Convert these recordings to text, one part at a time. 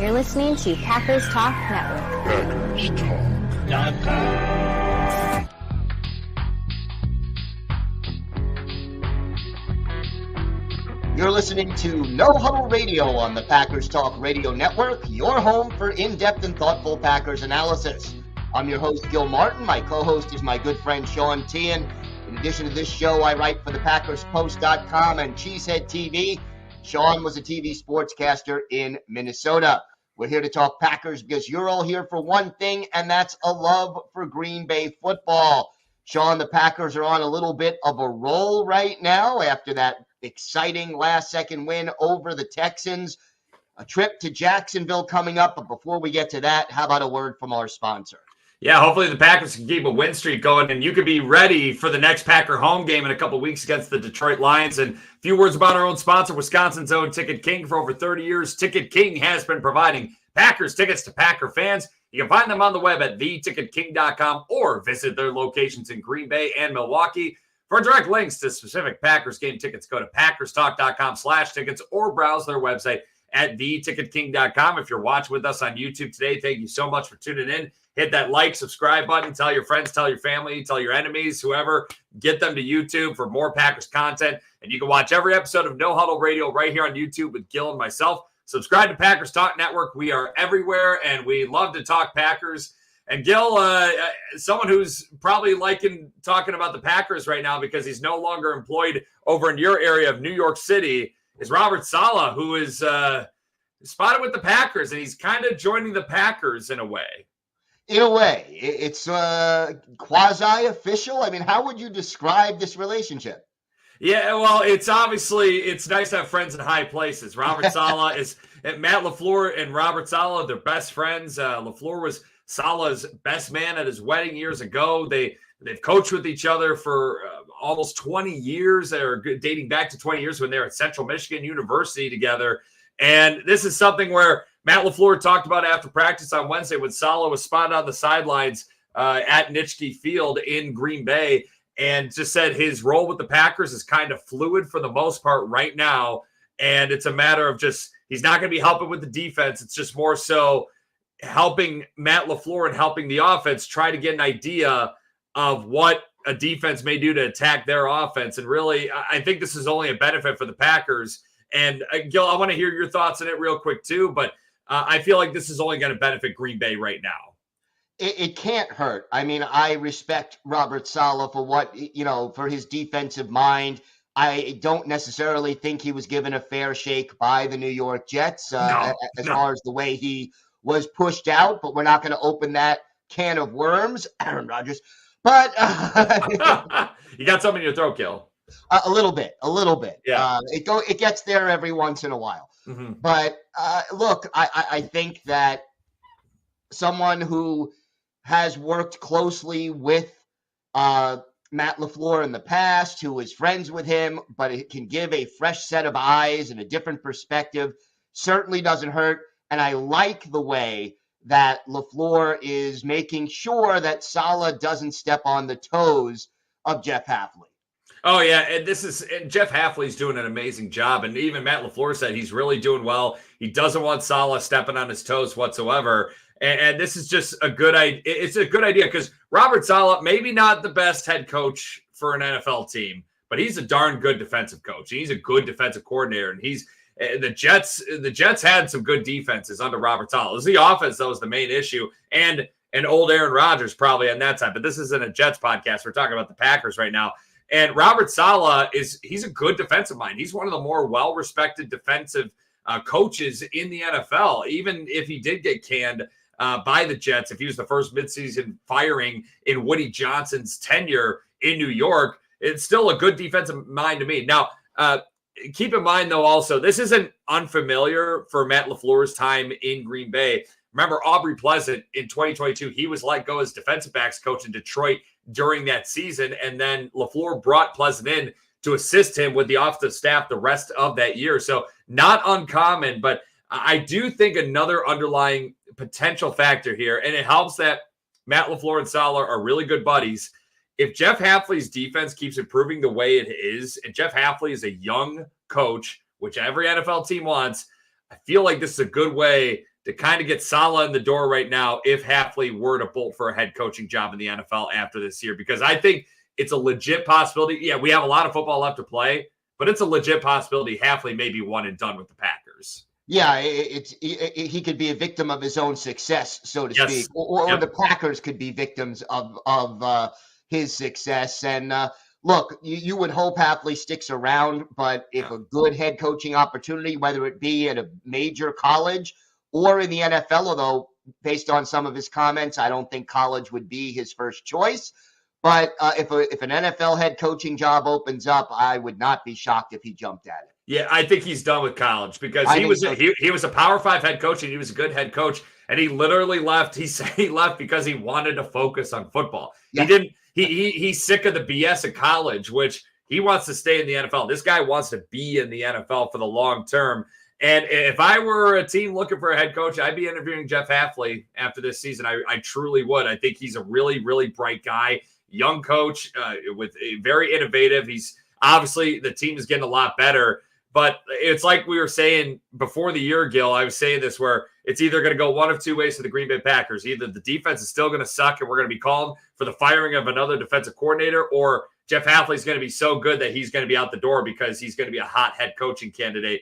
You're listening to Packers Talk Network. PackersTalk.com. You're listening to No Huddle Radio on the Packers Talk Radio Network, your home for in-depth and thoughtful Packers analysis. I'm your host, Gil Martin. My co-host is my good friend, Sean Tehan. In addition to this show, I write for the PackersPost.com and Cheesehead TV. Sean was a TV sportscaster in Minnesota. We're here to talk Packers because you're all here for one thing, and that's a love for Green Bay football. Sean, the Packers are on a little bit of a roll right now after that exciting last-second win over the Texans. A trip to Jacksonville coming up, but before we get to that, how about a word from our sponsor? Yeah, hopefully the Packers can keep a win streak going, and you could be ready for the next Packer home game in a couple weeks against the Detroit Lions. And a few words about our own sponsor, Wisconsin's own Ticket King. For over 30 years, Ticket King has been providing Packers tickets to Packer fans. You can find them on the web at theticketking.com or visit their locations in Green Bay and Milwaukee. For direct links to specific Packers game tickets, go to PackersTalk.com/tickets or browse their website at theticketking.com. If you're watching with us on YouTube today, thank you so much for tuning in. Hit that like, subscribe button. Tell your friends, tell your family, tell your enemies, whoever. Get them to YouTube for more Packers content. And you can watch every episode of No Huddle Radio right here on YouTube with Gil and myself. Subscribe to Packers Talk Network. We are everywhere, and we love to talk Packers. And Gil, someone who's probably liking talking about the Packers right now because he's no longer employed over in your area of New York City, is Robert Saleh, who is spotted with the Packers, and he's kind of joining the Packers in a way. In a way, it's quasi-official. I mean, how would you describe this relationship? Yeah, well, it's nice to have friends in high places. Robert Saleh is Matt LaFleur and Robert Saleh, they're best friends. LaFleur was Saleh's best man at his wedding years ago. They've coached with each other for almost 20 years. They're dating back to 20 years when they were at Central Michigan University together. And this is something where Matt LaFleur talked about after practice on Wednesday when Saleh was spotted on the sidelines at Lambeau Field in Green Bay, and just said his role with the Packers is kind of fluid for the most part right now. And it's a matter of just, he's not going to be helping with the defense. It's just more so helping Matt LaFleur and helping the offense try to get an idea of what a defense may do to attack their offense. And really, I think this is only a benefit for the Packers. And Gil, I want to hear your thoughts on it real quick too, but I feel like this is only going to benefit Green Bay right now. It can't hurt. I mean, I respect Robert Saleh for for his defensive mind. I don't necessarily think he was given a fair shake by the New York Jets as far as the way he was pushed out, but we're not going to open that can of worms, Aaron Rodgers. But you got something in your throat, Gil. A little bit. Yeah. It gets there every once in a while. Mm-hmm. But look, I think that someone who has worked closely with Matt LaFleur in the past, who is friends with him, but it can give a fresh set of eyes and a different perspective, certainly doesn't hurt. And I like the way that LaFleur is making sure that Saleh doesn't step on the toes of Jeff Hafley. Oh, yeah, and Jeff Hafley's doing an amazing job, and even Matt LaFleur said he's really doing well. He doesn't want Saleh stepping on his toes whatsoever, and this is just a good idea. It's a good idea because Robert Saleh, maybe not the best head coach for an NFL team, but he's a darn good defensive coach. He's a good defensive coordinator, and the Jets had some good defenses under Robert Saleh. It was the offense that was the main issue, and old Aaron Rodgers probably on that side, but this isn't a Jets podcast. We're talking about the Packers right now. And Robert Saleh he's a good defensive mind. He's one of the more well-respected defensive coaches in the NFL. Even if he did get canned by the Jets, if he was the first midseason firing in Woody Johnson's tenure in New York, it's still a good defensive mind to me. Now, keep in mind, though, also, this isn't unfamiliar for Matt LaFleur's time in Green Bay. Remember Aubrey Pleasant in 2022, he was let go as defensive backs coach in Detroit during that season. And then LaFleur brought Pleasant in to assist him with the offensive staff the rest of that year. So not uncommon, but I do think another underlying potential factor here, and it helps that Matt LaFleur and Saleh are really good buddies. If Jeff Hafley's defense keeps improving the way it is, and Jeff Hafley is a young coach, which every NFL team wants, I feel like this is a good way to kind of get Saleh in the door right now if Hafley were to bolt for a head coaching job in the NFL after this year, because I think it's a legit possibility. Yeah, we have a lot of football left to play, but it's a legit possibility Hafley may be one and done with the Packers. Yeah, he could be a victim of his own success, so to speak, or the Packers could be victims of his success. And look, you would hope Hafley sticks around, but if a good head coaching opportunity, whether it be at a major college or in the NFL, although based on some of his comments, I don't think college would be his first choice. But if an NFL head coaching job opens up, I would not be shocked if he jumped at it. Yeah, I think he's done with college because he was a Power 5 head coach and he was a good head coach, and he literally left. He said he left because he wanted to focus on football. Yeah. He's sick of the BS of college, which he wants to stay in the NFL. This guy wants to be in the NFL for the long term. And if I were a team looking for a head coach, I'd be interviewing Jeff Hafley after this season. I truly would. I think he's a really, really bright guy, young coach with a very innovative. He's obviously the team is getting a lot better. But it's like we were saying before the year, Gil, I was saying this, where it's either going to go one of two ways to the Green Bay Packers. Either the defense is still going to suck and we're going to be called for the firing of another defensive coordinator, or Jeff Hafley is going to be so good that he's going to be out the door because he's going to be a hot head coaching candidate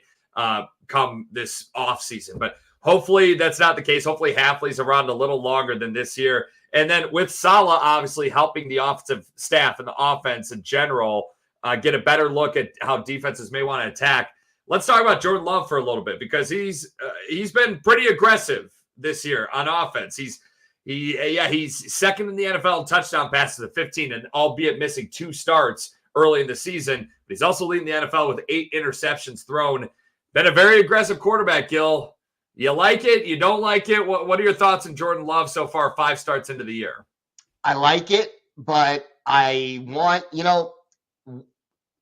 come this offseason. But hopefully that's not the case. Hopefully Hafley's around a little longer than this year. And then with Saleh obviously helping the offensive staff and the offense in general, get a better look at how defenses may want to attack. Let's talk about Jordan Love for a little bit, because he's been pretty aggressive this year on offense. He's second in the NFL in touchdown passes at 15, and albeit missing 2 starts early in the season, but he's also leading the NFL with 8 interceptions thrown. Been a very aggressive quarterback, Gil. You like it? You don't like it? What are your thoughts on Jordan Love so far, 5 starts into the year? I like it, but I want,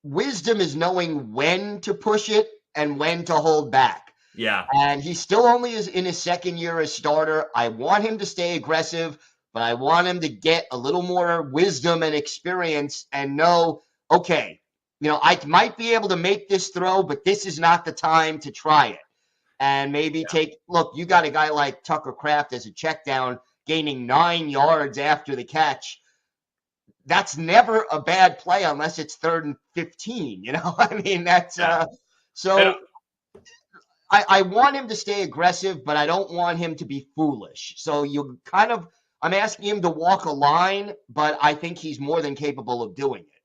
wisdom is knowing when to push it and when to hold back. Yeah. And he still only is in his second year as starter. I want him to stay aggressive, but I want him to get a little more wisdom and experience and know, okay, I might be able to make this throw, but this is not the time to try it. And maybe look, you got a guy like Tucker Kraft as a check down, gaining 9 yards after the catch. That's never a bad play unless it's 3rd and 15. I mean, that's so I want him to stay aggressive, but I don't want him to be foolish. So I'm asking him to walk a line, but I think he's more than capable of doing it.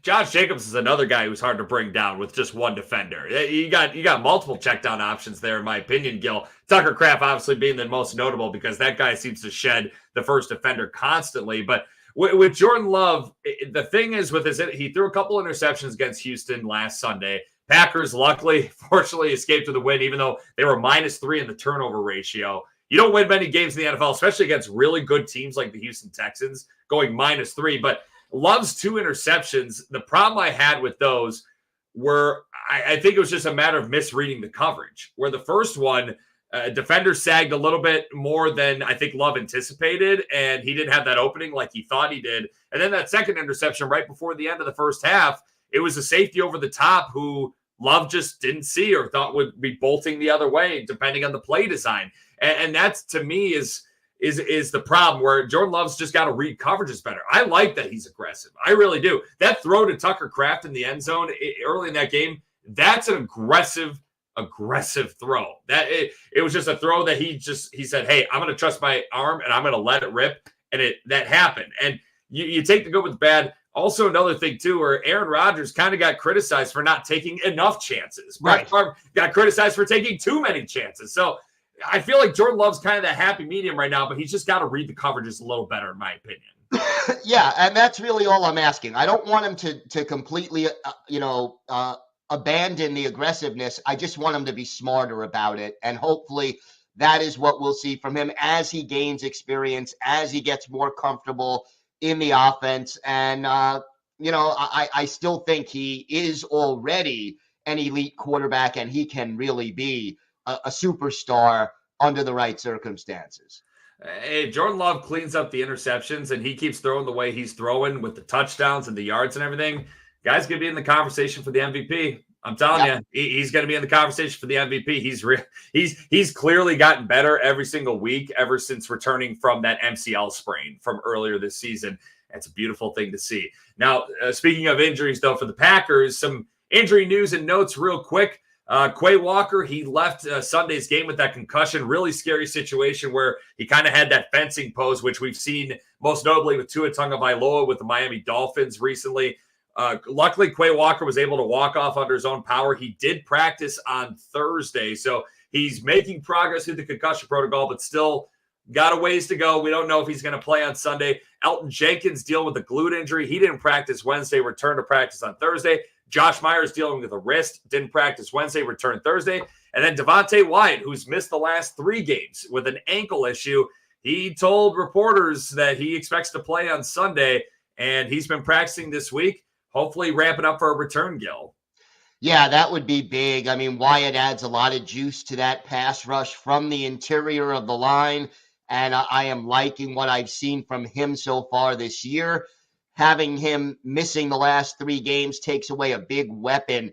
Josh Jacobs is another guy who's hard to bring down with just one defender. You got multiple check down options there, in my opinion, Gil. Tucker Kraft obviously being the most notable because that guy seems to shed the first defender constantly. But with Jordan Love, the thing is with he threw a couple interceptions against Houston last Sunday. Packers, luckily, fortunately, escaped with a win, even though they were -3 in the turnover ratio. You don't win many games in the NFL, especially against really good teams like the Houston Texans, going -3. But Love's 2 interceptions, the problem I had with those were, I think it was just a matter of misreading the coverage, where the first one, defender sagged a little bit more than I think Love anticipated, and he didn't have that opening like he thought he did. And then that second interception right before the end of the first half, it was a safety over the top who Love just didn't see or thought would be bolting the other way, depending on the play design. And that's, to me, is the problem, where Jordan Love's just got to read coverages better. I like that he's aggressive. I really do. That throw to Tucker Kraft in the end zone early in that game, that's an aggressive throw. That it was just a throw that he said, hey, I'm going to trust my arm and I'm going to let it rip. And that happened. And you take the good with the bad. Also, another thing, too, where Aaron Rodgers kind of got criticized for not taking enough chances. Right. Got criticized for taking too many chances. So I feel like Jordan Love's kind of that happy medium right now, but he's just got to read the coverages a little better, in my opinion. Yeah, and that's really all I'm asking. I don't want him to completely, abandon the aggressiveness. I just want him to be smarter about it, and hopefully that is what we'll see from him as he gains experience, as he gets more comfortable in the offense. And, I still think he is already an elite quarterback, and he can really be a superstar under the right circumstances. Hey, Jordan Love cleans up the interceptions, and he keeps throwing the way he's throwing with the touchdowns and the yards and everything. Guy's going to be in the conversation for the MVP. I'm telling you, he's going to be in the conversation for the MVP. He's clearly gotten better every single week ever since returning from that MCL sprain from earlier this season. That's a beautiful thing to see. Now, speaking of injuries, though, for the Packers, some injury news and notes real quick. Quay Walker, he left Sunday's game with that concussion. Really scary situation where he kind of had that fencing pose, which we've seen most notably with Tua Tagovailoa with the Miami Dolphins recently. Luckily, Quay Walker was able to walk off under his own power. He did practice on Thursday, so he's making progress through the concussion protocol, but still got a ways to go. We don't know if he's going to play on Sunday. Elton Jenkins dealing with a glute injury. He didn't practice Wednesday, returned to practice on Thursday. Josh Myers dealing with a wrist, didn't practice Wednesday, returned Thursday. And then Devontae Wyatt, who's missed the last 3 games with an ankle issue, he told reporters that he expects to play on Sunday, and he's been practicing this week. Hopefully ramping up for a return, Gil. Yeah, that would be big. I mean, Wyatt adds a lot of juice to that pass rush from the interior of the line, and I am liking what I've seen from him so far this year. Having him missing the last 3 games takes away a big weapon.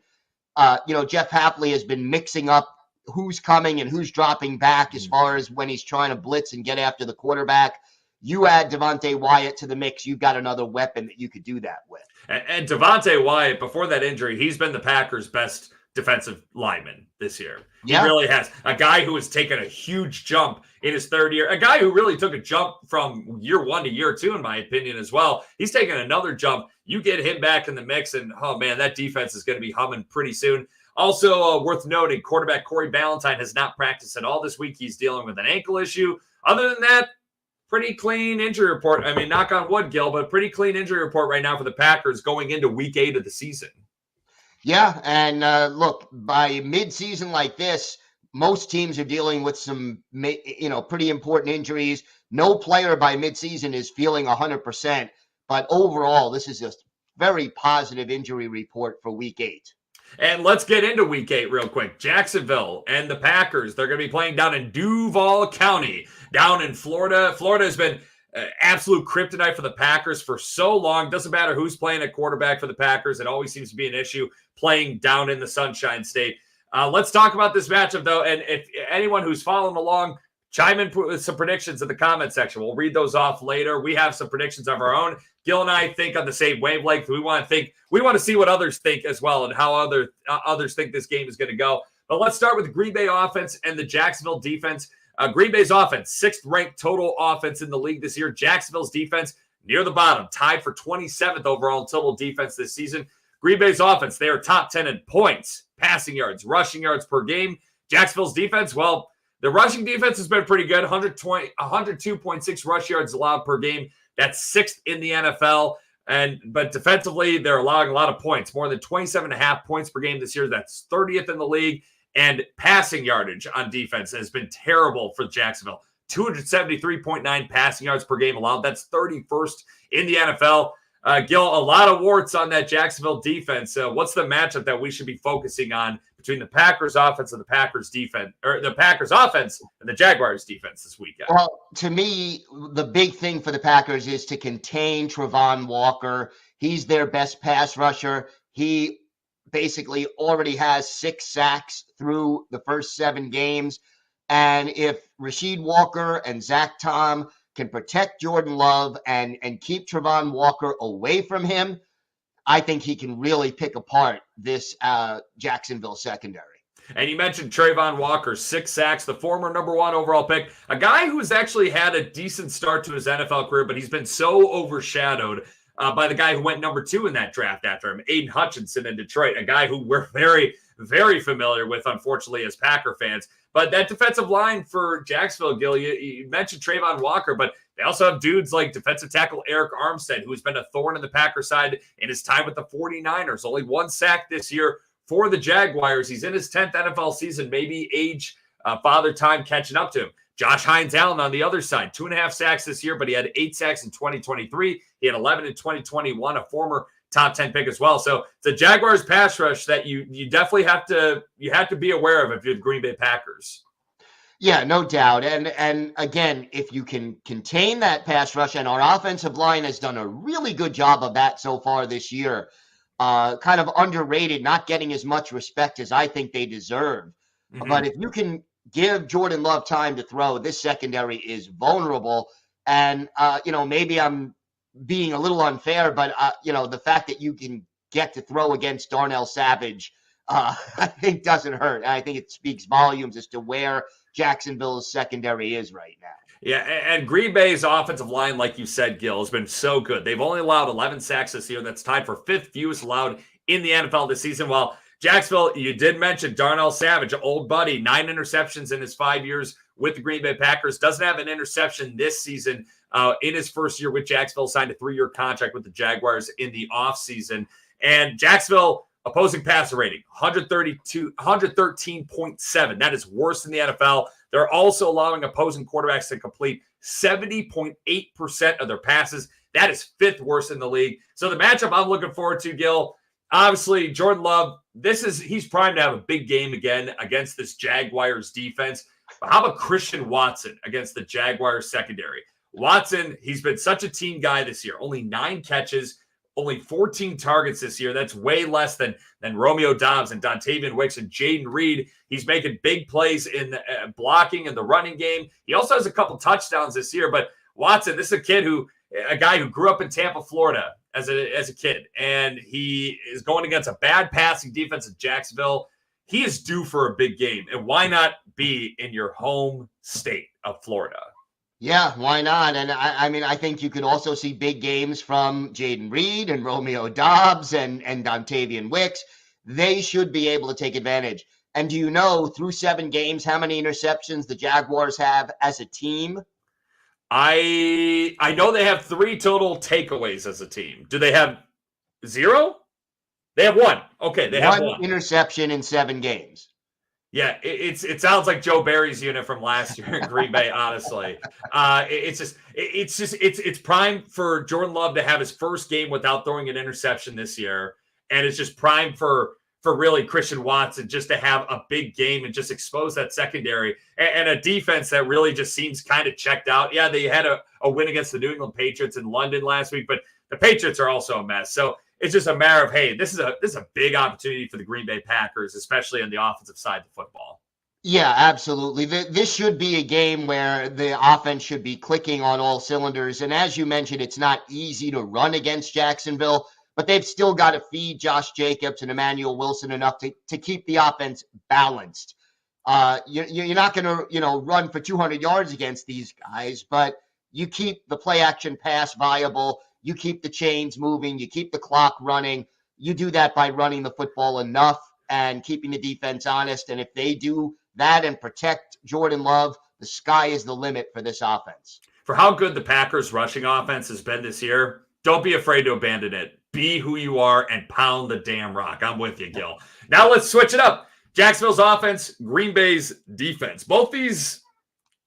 Jeff Hafley has been mixing up who's coming and who's dropping back as far as when he's trying to blitz and get after the quarterback. You add Devontae Wyatt to the mix, you've got another weapon that you could do that with. And Devontae Wyatt, before that injury, he's been the Packers' best defensive lineman this year. He really has. A guy who has taken a huge jump in his 3rd year. A guy who really took a jump from year 1 to year 2, in my opinion, as well. He's taken another jump. You get him back in the mix, and, oh, man, that defense is going to be humming pretty soon. Also, worth noting, quarterback Corey Ballantyne has not practiced at all this week. He's dealing with an ankle issue. Other than that, pretty clean injury report. I mean, knock on wood, Gil, but pretty clean injury report right now for the Packers going into week 8 of the season. Yeah, and look, by mid-season like this, most teams are dealing with some, pretty important injuries. No player by mid-season is feeling 100%, but overall, this is a very positive injury report for week 8. And let's get into week 8 real quick. Jacksonville and the Packers, they're going to be playing down in Duval County, down in Florida. Florida has been absolute kryptonite for the Packers for so long. Doesn't matter who's playing at quarterback for the Packers. It always seems to be an issue playing down in the Sunshine State. Let's talk about this matchup, though. And if anyone who's following along, chime in with some predictions in the comment section. We'll read those off later. We have some predictions of our own. Gil and I think on the same wavelength. We want to see what others think as well and how others think this game is going to go. But let's start with the Green Bay offense and the Jacksonville defense. Green Bay's offense, 6th ranked total offense in the league this year. Jacksonville's defense near the bottom, tied for 27th overall in total defense this season. Green Bay's offense, they are top 10 in points, passing yards, rushing yards per game. Jacksonville's defense, well, the rushing defense has been pretty good, 102.6 rush yards allowed per game. That's 6th in the NFL. But defensively, they're allowing a lot of points, more than 27.5 points per game this year. That's 30th in the league. And passing yardage on defense has been terrible for Jacksonville. 273.9 passing yards per game allowed. That's 31st in the NFL. Gil, a lot of warts on that Jacksonville defense. What's the matchup that we should be focusing on between the Packers offense and the Packers defense, or the Packers offense and the Jaguars defense this weekend? Well, to me, the big thing for the Packers is to contain Trevor Walker. He's their best pass rusher. He basically already has 6 sacks through the first 7 games. And if Rasheed Walker and Zach Tom can protect Jordan Love and keep Trevor Walker away from him, I think he can really pick apart this Jacksonville secondary. And you mentioned Trayvon Walker, 6 sacks, the former number 1 overall pick, a guy who's actually had a decent start to his NFL career, but he's been so overshadowed by the guy who went number 2 in that draft after him, Aiden Hutchinson in Detroit, a guy who we're very, very familiar with, unfortunately, as Packer fans. But that defensive line for Jacksonville, Gil, you mentioned Trayvon Walker, but they also have dudes like defensive tackle Eric Armstead, who has been a thorn in the Packer side in his time with the 49ers. Only 1 sack this year for the Jaguars. He's in his 10th NFL season, maybe age, father time catching up to him. Josh Hines-Allen on the other side, 2.5 sacks this year, but he had 8 sacks in 2023. He had 11 in 2021, a former top 10 pick as well. So it's a Jaguars pass rush that you definitely have to be aware of if you're the Green Bay Packers. Yeah, no doubt. And again, if you can contain that pass rush, and our offensive line has done a really good job of that so far this year, kind of underrated, not getting as much respect as I think they deserve. Mhm. But if you can give Jordan Love time to throw, this secondary is vulnerable. And, maybe I'm being a little unfair, but, the fact that you can get to throw against Darnell Savage, I think doesn't hurt. I think it speaks volumes as to where Jacksonville's secondary is right now. Yeah, and Green Bay's offensive line, like you said, Gil, has been so good. They've only allowed 11 sacks this year. That's tied for fifth fewest allowed in the NFL this season. While Jacksonville, you did mention Darnell Savage, old buddy, 9 interceptions in his 5 years with the Green Bay Packers. Doesn't have an interception this season. In his first year with Jacksonville, signed a 3-year contract with the Jaguars in the offseason. And Jacksonville, opposing passer rating, 113.7. That is worse than the NFL. They're also allowing opposing quarterbacks to complete 70.8% of their passes. That is fifth worst in the league. So the matchup I'm looking forward to, Gil, obviously Jordan Love, he's primed to have a big game again against this Jaguars defense. But how about Christian Watson against the Jaguars secondary? Watson, he's been such a team guy this year. Only 9 catches, only 14 targets this year. That's way less than Romeo Doubs and Dontavian Wicks and Jaden Reed. He's making big plays in the blocking and the running game. He also has a couple touchdowns this year. But Watson, this is a guy who grew up in Tampa, Florida as a kid, and he is going against a bad passing defense in Jacksonville. He is due for a big game, and why not be in your home state of Florida? Yeah, why not? And I think you could also see big games from Jaden Reed and Romeo Doubs and Dontavian Wicks. They should be able to take advantage. And do you know, through 7 games, how many interceptions the Jaguars have as a team? I know they have 3 total takeaways as a team. Do they have 0? They have 1. Okay, they have 1 interception in 7 games. Yeah, it sounds like Joe Barry's unit from last year in Green Bay. Honestly, it's prime for Jordan Love to have his first game without throwing an interception this year, and it's just prime for really Christian Watson just to have a big game and just expose that secondary and a defense that really just seems kind of checked out. Yeah, they had a win against the New England Patriots in London last week, but the Patriots are also a mess. So it's just a matter of, hey, this is a big opportunity for the Green Bay Packers, especially on the offensive side of football. Yeah, absolutely. This should be a game where the offense should be clicking on all cylinders. And as you mentioned, it's not easy to run against Jacksonville, but they've still got to feed Josh Jacobs and Emmanuel Wilson enough to keep the offense balanced. You're not going to run for 200 yards against these guys, but you keep the play action pass viable. You keep the chains moving. You keep the clock running. You do that by running the football enough and keeping the defense honest. And if they do that and protect Jordan Love, the sky is the limit for this offense. For how good the Packers rushing offense has been this year, don't be afraid to abandon it. Be who you are and pound the damn rock. I'm with you, Gil. Now let's switch it up. Jacksonville's offense, Green Bay's defense. Both these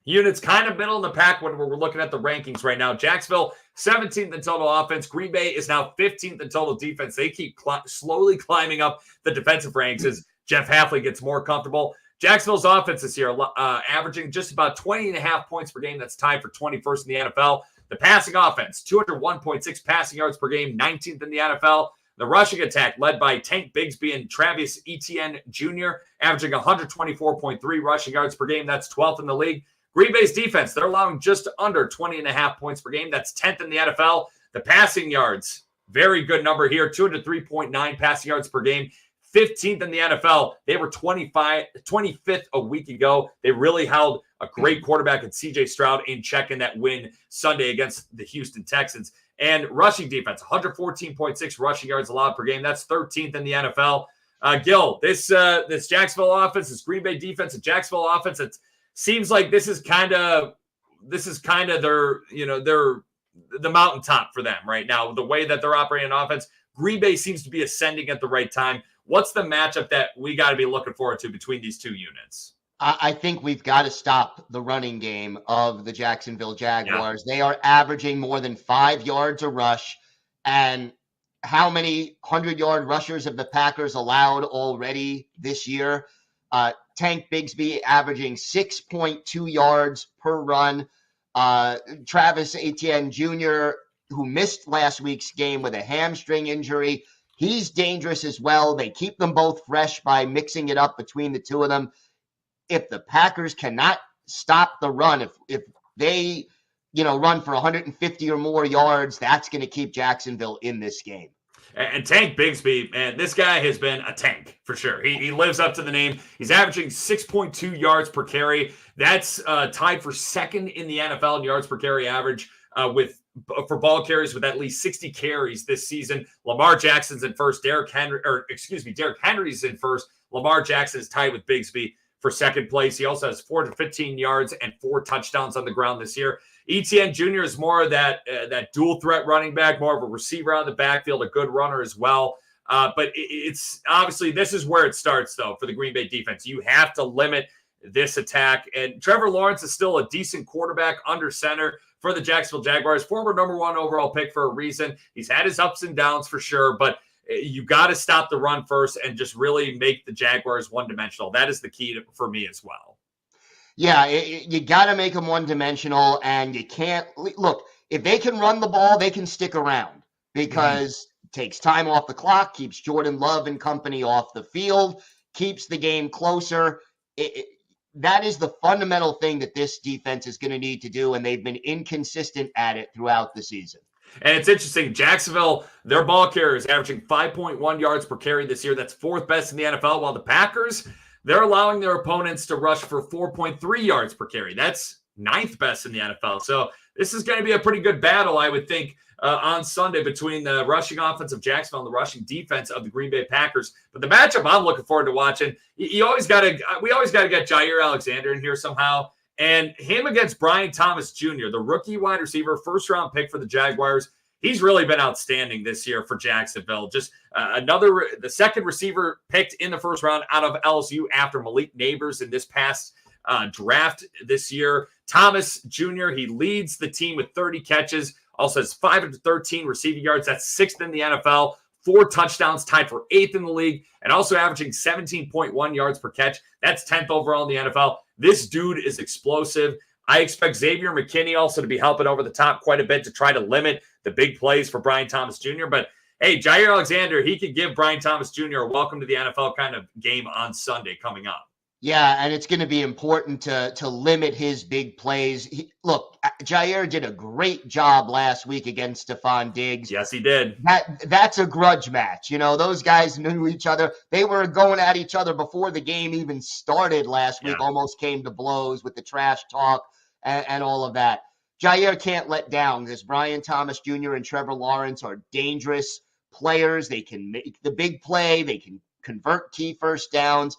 units kind of middle in the pack when we're looking at the rankings right now. Jacksonville, 17th in total offense. Green Bay is now 15th in total defense. They keep slowly climbing up the defensive ranks as Jeff Hafley gets more comfortable. Jacksonville's offense this year averaging just about 20.5 points per game. That's tied for 21st in the NFL. The passing offense, 201.6 passing yards per game, 19th in the NFL. The rushing attack led by Tank Bigsby and Travis Etienne Jr., averaging 124.3 rushing yards per game. That's 12th in the league. Green Bay's defense, they're allowing just under 20.5 points per game. That's 10th in the NFL. The passing yards, very good number here, 203.9 passing yards per game. 15th in the NFL. They were 25th a week ago. They really held a great quarterback in CJ Stroud in check in that win Sunday against the Houston Texans. And rushing defense, 114.6 rushing yards allowed per game. That's 13th in the NFL. Gil, this Jacksonville offense, this Green Bay defense, and Jacksonville offense, it seems like this is kind of their the mountaintop for them right now. The way that they're operating on offense, Green Bay seems to be ascending at the right time. What's the matchup that we got to be looking forward to between these two units? I think we've got to stop the running game of the Jacksonville Jaguars. Yeah. They are averaging more than 5 yards a rush. And how many 100-yard rushers have the Packers allowed already this year? Tank Bigsby averaging 6.2 yards per run. Travis Etienne Jr., who missed last week's game with a hamstring injury, He's dangerous as well. They keep them both fresh by mixing it up between the two of them. If the Packers cannot stop the run, if they, run for 150 or more yards, that's going to keep Jacksonville in this game. And Tank Bigsby, man, this guy has been a tank for sure. He lives up to the name. He's averaging 6.2 yards per carry. That's tied for second in the NFL in yards per carry average for ball carries with at least 60 carries this season. Lamar Jackson's in first. Derrick Henry's in first. Lamar Jackson is tied with Bigsby for second place. He also has 415 yards and 4 touchdowns on the ground this year. Etienne Jr. is more of that dual threat running back, more of a receiver out of the backfield, a good runner as well. But it's obviously this is where it starts, though, for the Green Bay defense. You have to limit this attack. And Trevor Lawrence is still a decent quarterback under center for the Jacksonville Jaguars, former number 1 overall pick for a reason. He's had his ups and downs for sure, but you got to stop the run first and just really make the Jaguars one-dimensional. That is the key for me as well. Yeah, you got to make them one-dimensional, and you can't – look, if they can run the ball, they can stick around because it takes time off the clock, keeps Jordan Love and company off the field, keeps the game closer. That is the fundamental thing that this defense is going to need to do, and they've been inconsistent at it throughout the season. And it's interesting, Jacksonville, their ball carrier is averaging 5.1 yards per carry this year. That's 4th best in the NFL, while the Packers – they're allowing their opponents to rush for 4.3 yards per carry. That's 9th best in the NFL. So this is going to be a pretty good battle, I would think, on Sunday between the rushing offense of Jacksonville and the rushing defense of the Green Bay Packers. But the matchup I'm looking forward to watching, we always got to get Jair Alexander in here somehow. And him against Brian Thomas Jr., the rookie wide receiver, 1st-round pick for the Jaguars. He's really been outstanding this year for Jacksonville. Just the second receiver picked in the 1st round out of LSU after Malik Neighbors in this past draft this year. Thomas Jr., he leads the team with 30 catches, also has 513 receiving yards. That's 6th in the NFL, 4 touchdowns, tied for 8th in the league, and also averaging 17.1 yards per catch. That's 10th overall in the NFL. This dude is explosive. I expect Xavier McKinney also to be helping over the top quite a bit to try to limit the big plays for Brian Thomas Jr. But, hey, Jair Alexander, he could give Brian Thomas Jr. a welcome to the NFL kind of game on Sunday coming up. Yeah, and it's going to be important to limit his big plays. Look, Jair did a great job last week against Stephon Diggs. Yes, he did. That's a grudge match. Those guys knew each other. They were going at each other before the game even started last week, almost came to blows with the trash talk and all of that. Jair can't let down because Brian Thomas Jr. and Trevor Lawrence are dangerous players. They can make the big play. They can convert key first downs.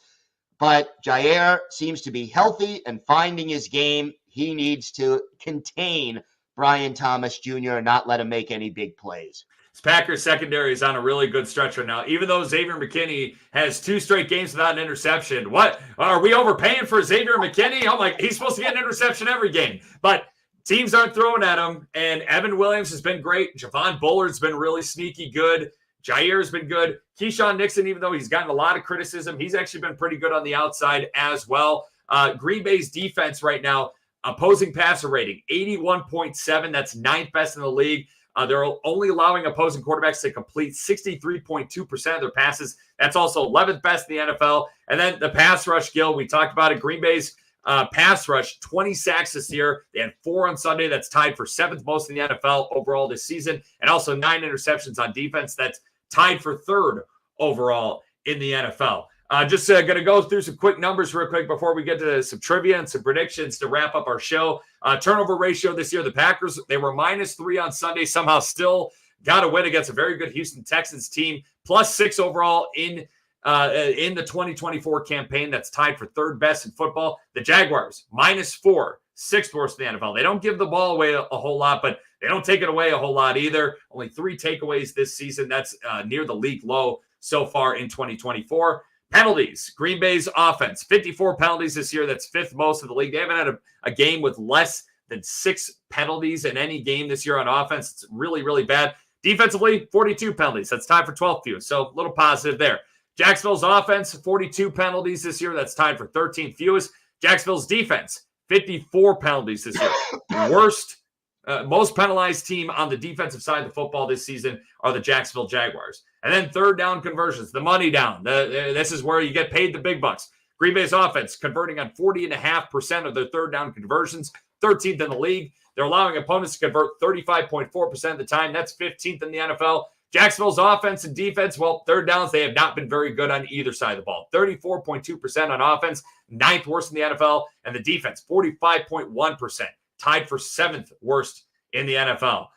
But Jair seems to be healthy and finding his game. He needs to contain Brian Thomas Jr. and not let him make any big plays. This Packers secondary is on a really good stretch right now. Even though Xavier McKinney has 2 straight games without an interception. What? Are we overpaying for Xavier McKinney? I'm like, he's supposed to get an interception every game. But teams aren't throwing at him. And Evan Williams has been great. Javon Bullard's been really sneaky good. Jair's been good. Keyshawn Nixon, even though he's gotten a lot of criticism, he's actually been pretty good on the outside as well. Green Bay's defense right now, opposing passer rating, 81.7. That's 9th best in the league. They're only allowing opposing quarterbacks to complete 63.2% of their passes. That's also 11th best in the NFL. And then the pass rush, Gil, we talked about it. Green Bay's pass rush, 20 sacks this year. They had 4 on Sunday. That's tied for 7th most in the NFL overall this season. And also 9 interceptions on defense. That's tied for 3rd overall in the NFL. Just going to go through some quick numbers real quick before we get to some trivia and some predictions to wrap up our show. Turnover ratio this year, the Packers, they were -3 on Sunday, somehow still got a win against a very good Houston Texans team, +6 overall in the 2024 campaign. That's tied for 3rd best in football. The Jaguars, -4, 6th worst in the NFL. They don't give the ball away a whole lot, but they don't take it away a whole lot either. Only 3 takeaways this season. That's near the league low so far in 2024. Penalties, Green Bay's offense, 54 penalties this year. That's 5th most of the league. They haven't had a game with less than 6 penalties in any game this year on offense. It's really, really bad. Defensively, 42 penalties. That's tied for 12th fewest. So a little positive there. Jacksonville's offense, 42 penalties this year. That's tied for 13th fewest. Jacksonville's defense, 54 penalties this year. Worst most penalized team on the defensive side of the football this season are the Jacksonville Jaguars. And then third down conversions, the money down. This is where you get paid the big bucks. Green Bay's offense converting on 40.5% of their third down conversions, 13th in the league. They're allowing opponents to convert 35.4% of the time. That's 15th in the NFL. Jacksonville's offense and defense, well, third downs, they have not been very good on either side of the ball. 34.2% on offense, 9th worst in the NFL. And the defense, 45.1%, tied for 7th worst in the NFL.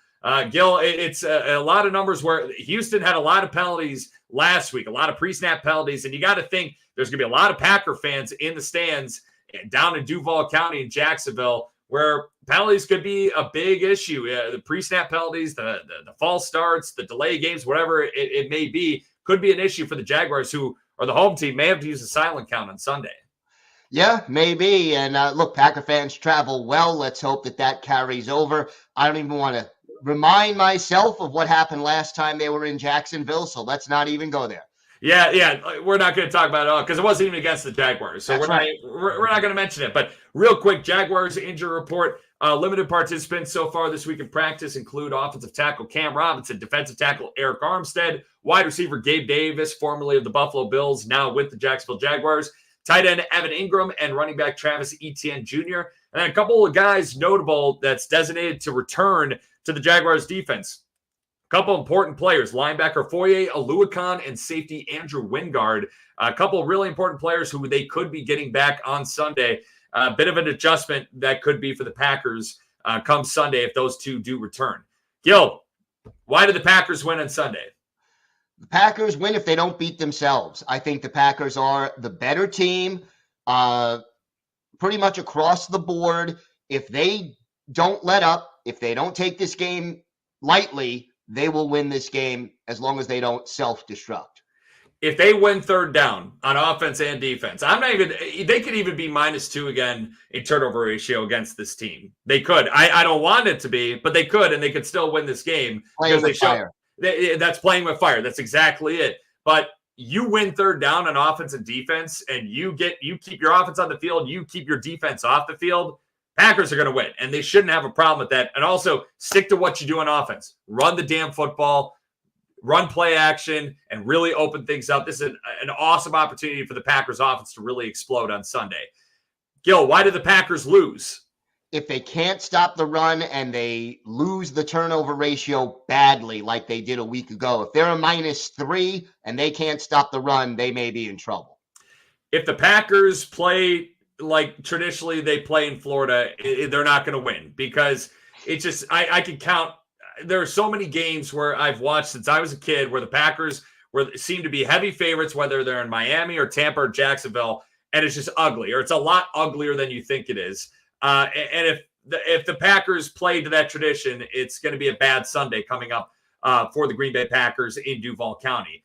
Gil, it's a lot of numbers where Houston had a lot of penalties last week, a lot of pre-snap penalties. And you got to think there's going to be a lot of Packer fans in the stands down in Duval County in Jacksonville where penalties could be a big issue. The pre-snap penalties, the false starts, the delay games, whatever it may be, could be an issue for the Jaguars, who are the home team, may have to use a silent count on Sunday. Yeah, maybe. And look, Packer fans travel well. Let's hope that carries over. I don't even want to remind myself of what happened last time they were in Jacksonville, so let's not even go there. Yeah, we're not going to talk about it all because it wasn't even against the Jaguars, so we're not going to mention it. But real quick, Jaguars injury report. Limited participants so far this week in practice include offensive tackle Cam Robinson, defensive tackle Eric Armstead, wide receiver Gabe Davis, formerly of the Buffalo Bills, now with the Jacksonville Jaguars, tight end Evan Ingram, and running back Travis Etienne Jr. And then a couple of guys notable that's designated to return to the Jaguars defense. A couple important players, linebacker Foye Oluokun and safety Andrew Wingard. A couple really important players who they could be getting back on Sunday. A bit of an adjustment that could be for the Packers come Sunday if those two do return. Gil, why did the Packers win on Sunday? The Packers win if they don't beat themselves. I think the Packers are the better team pretty much across the board. If they don't let up, if they don't take this game lightly, they will win this game as long as they don't self-destruct. If they win third down on offense and defense, they could even be -2 again in turnover ratio against this team. They could. I don't want it to be, but they could, and they could still win this game. Playing with fire. That's playing with fire. That's exactly it. But you win third down on offense and defense, and you keep your offense on the field, you keep your defense off the field, Packers are going to win, and they shouldn't have a problem with that. And also, stick to what you do on offense. Run the damn football, run play action, and really open things up. This is an awesome opportunity for the Packers offense to really explode on Sunday. Gil, why did the Packers lose? If they can't stop the run and they lose the turnover ratio badly like they did a week ago, if they're a -3 and they can't stop the run, they may be in trouble. If the Packers play like traditionally they play in Florida, they're not going to win because it's just I can count. There are so many games where I've watched since I was a kid where the Packers seem to be heavy favorites, whether they're in Miami or Tampa or Jacksonville, and it's just ugly, or it's a lot uglier than you think it is. And if the Packers play to that tradition, it's going to be a bad Sunday coming up for the Green Bay Packers in Duval County.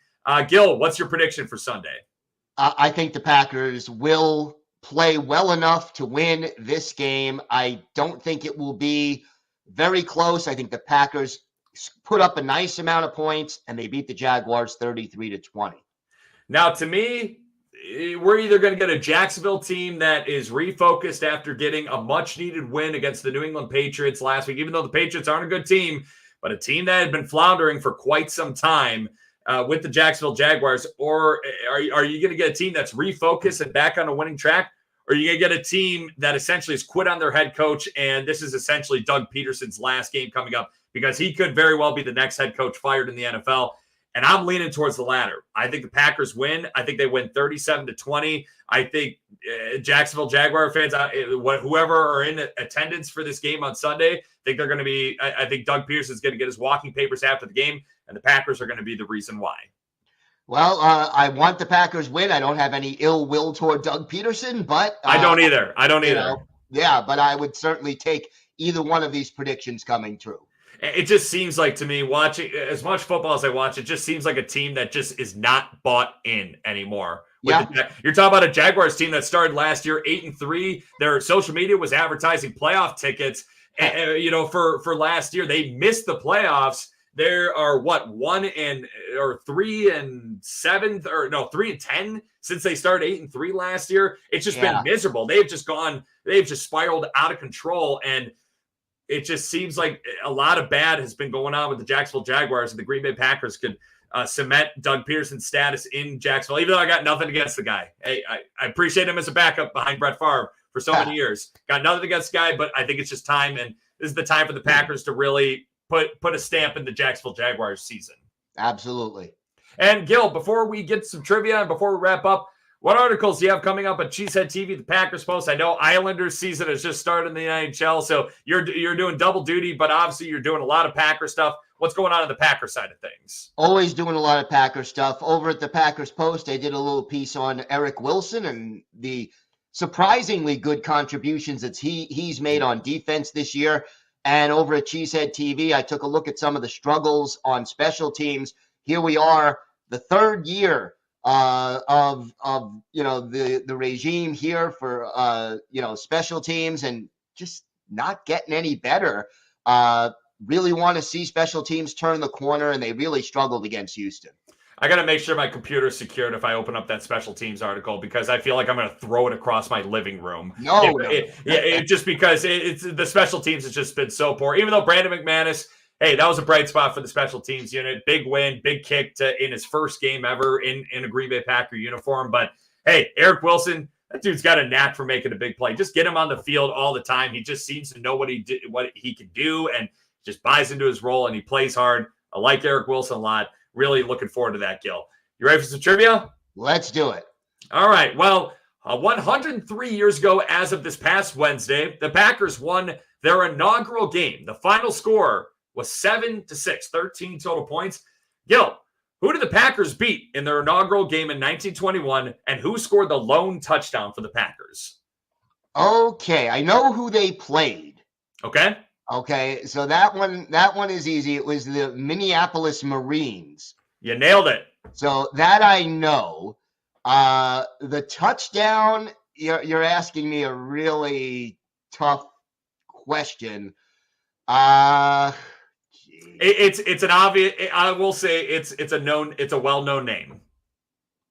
Gil, what's your prediction for Sunday? I think the Packers will play well enough to win this game. I don't think it will be very close. I think the Packers put up a nice amount of points, and they beat the Jaguars 33-20. Now, to me, we're either going to get a Jacksonville team that is refocused after getting a much-needed win against the New England Patriots last week, even though the Patriots aren't a good team, but a team that had been floundering for quite some time with the Jacksonville Jaguars, or are you going to get a team that's refocused and back on a winning track? Or are you going to get a team that essentially has quit on their head coach, and this is essentially Doug Peterson's last game coming up because he could very well be the next head coach fired in the NFL? And I'm leaning towards the latter. I think the Packers win. I think they win 37-20. I think Jacksonville Jaguar fans, whoever are in attendance for this game on Sunday, think they're going to be – I think Doug Peterson's going to get his walking papers after the game, and the Packers are going to be the reason why. Well, I want the Packers win. I don't have any ill will toward Doug Peterson, but I don't either. Yeah, but I would certainly take either one of these predictions coming true. It just seems like, to me, watching as much football as I watch, it just seems like a team that just is not bought in anymore. Yeah. You're talking about a Jaguars team that started last year 8-3. Their social media was advertising playoff tickets. For last year, they missed the playoffs. There are 3-7 or 3-10 since they started 8-3 last year. It's just been miserable. They've just spiraled out of control. And it just seems like a lot of bad has been going on with the Jacksonville Jaguars, and the Green Bay Packers could cement Doug Peterson's status in Jacksonville, even though I got nothing against the guy. Hey, I appreciate him as a backup behind Brett Favre for so many years. Got nothing against the guy, but I think it's just time, and this is the time for the Packers to really put a stamp in the Jacksonville Jaguars season. Absolutely. And Gil, before we get some trivia and before we wrap up, what articles do you have coming up at Cheesehead TV, the Packers Post? I know Islanders season has just started in the NHL, so you're doing double duty, but obviously you're doing a lot of Packer stuff. What's going on the Packer side of things? Always doing a lot of Packer stuff. Over at the Packers Post, I did a little piece on Eric Wilson and the surprisingly good contributions that he's made on defense this year. And over at Cheesehead TV, I took a look at some of the struggles on special teams. Here we are, the third year of the regime here for special teams, and just not getting any better. Really want to see special teams turn the corner, and they really struggled against Houston. I got to make sure my computer's secured if I open up that special teams article, because I feel like I'm going to throw it across my living room. Just because it's the special teams has just been so poor. Even though Brandon McManus, hey, that was a bright spot for the special teams unit. Big win, big kick in his first game ever in a Green Bay Packer uniform. But hey, Eric Wilson, that dude's got a knack for making a big play. Just get him on the field all the time. He just seems to know what he can do, and just buys into his role, and he plays hard. I like Eric Wilson a lot. Really looking forward to that, Gil. You ready for some trivia? Let's do it. All right. Well, 103 years ago, as of this past Wednesday, the Packers won their inaugural game. The final score was 7-6, 13 total points. Gil, who did the Packers beat in their inaugural game in 1921, and who scored the lone touchdown for the Packers? Okay, I know who they played. Okay, so that one is easy. It was the Minneapolis Marines. You nailed it. So that I know. The touchdown, you're asking me a really tough question. It's an obvious. I will say it's a well-known name.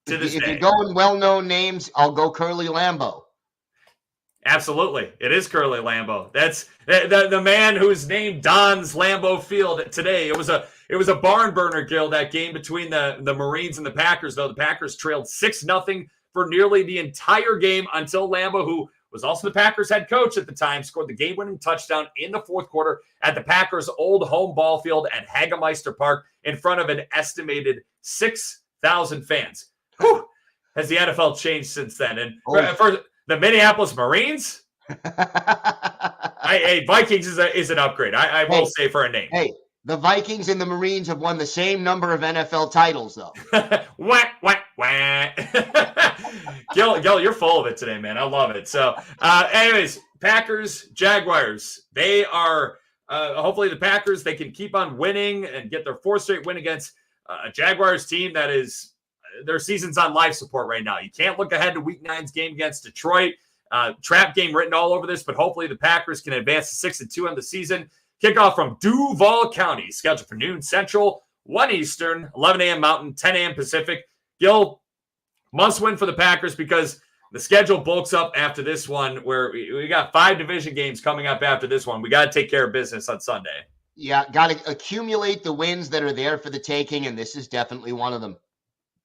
If you're going well-known names, I'll go Curly Lambeau. Absolutely. It is Curly Lambeau. That's the man whose name dons Lambeau Field today. It was a barn burner, Gil, that game between the Marines and the Packers, though. The Packers trailed 6-0 for nearly the entire game until Lambeau, who was also the Packers head coach at the time, scored the game-winning touchdown in the fourth quarter at the Packers' old home ball field at Hagemeister Park in front of an estimated 6,000 fans. Whew. Has the NFL changed since then? And for the Minneapolis Marines? Vikings is an upgrade. I will say for a name. Hey, the Vikings and the Marines have won the same number of NFL titles, though. Wah, wah, wah. Gil, you're full of it today, man. I love it. So, anyways, Packers, Jaguars. They are hopefully the Packers, they can keep on winning and get their fourth straight win against a Jaguars team that is their season's on life support right now. You can't look ahead to Week 9's game against Detroit. Trap game written all over this, but hopefully the Packers can advance to 6-2 on the season. Kickoff from Duval County, scheduled for noon Central, 1 Eastern, 11 a.m. Mountain, 10 a.m. Pacific. Gil, must win for the Packers because the schedule bulks up after this one, where we got 5 division games coming up after this one. We got to take care of business on Sunday. Yeah, got to accumulate the wins that are there for the taking, and this is definitely one of them.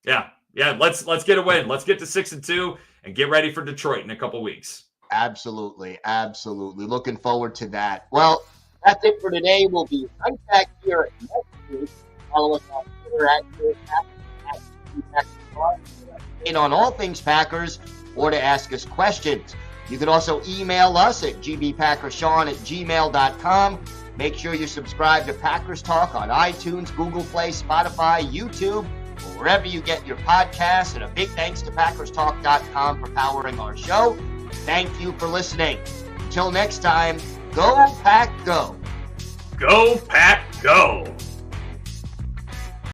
Yeah. Let's get a win. Let's get to 6-2 and get ready for Detroit in a couple weeks. Absolutely. Looking forward to that. Well, that's it for today. We'll be right back here next week. Follow us on Twitter at on all things Packers, or to ask us questions. You can also email us at gbpackerssean@gmail.com. Make sure you subscribe to Packers Talk on iTunes, Google Play, Spotify, YouTube, or wherever you get your podcasts. And a big thanks to PackersTalk.com for powering our show. Thank you for listening. Until next time, go Pack Go. Go Pack Go.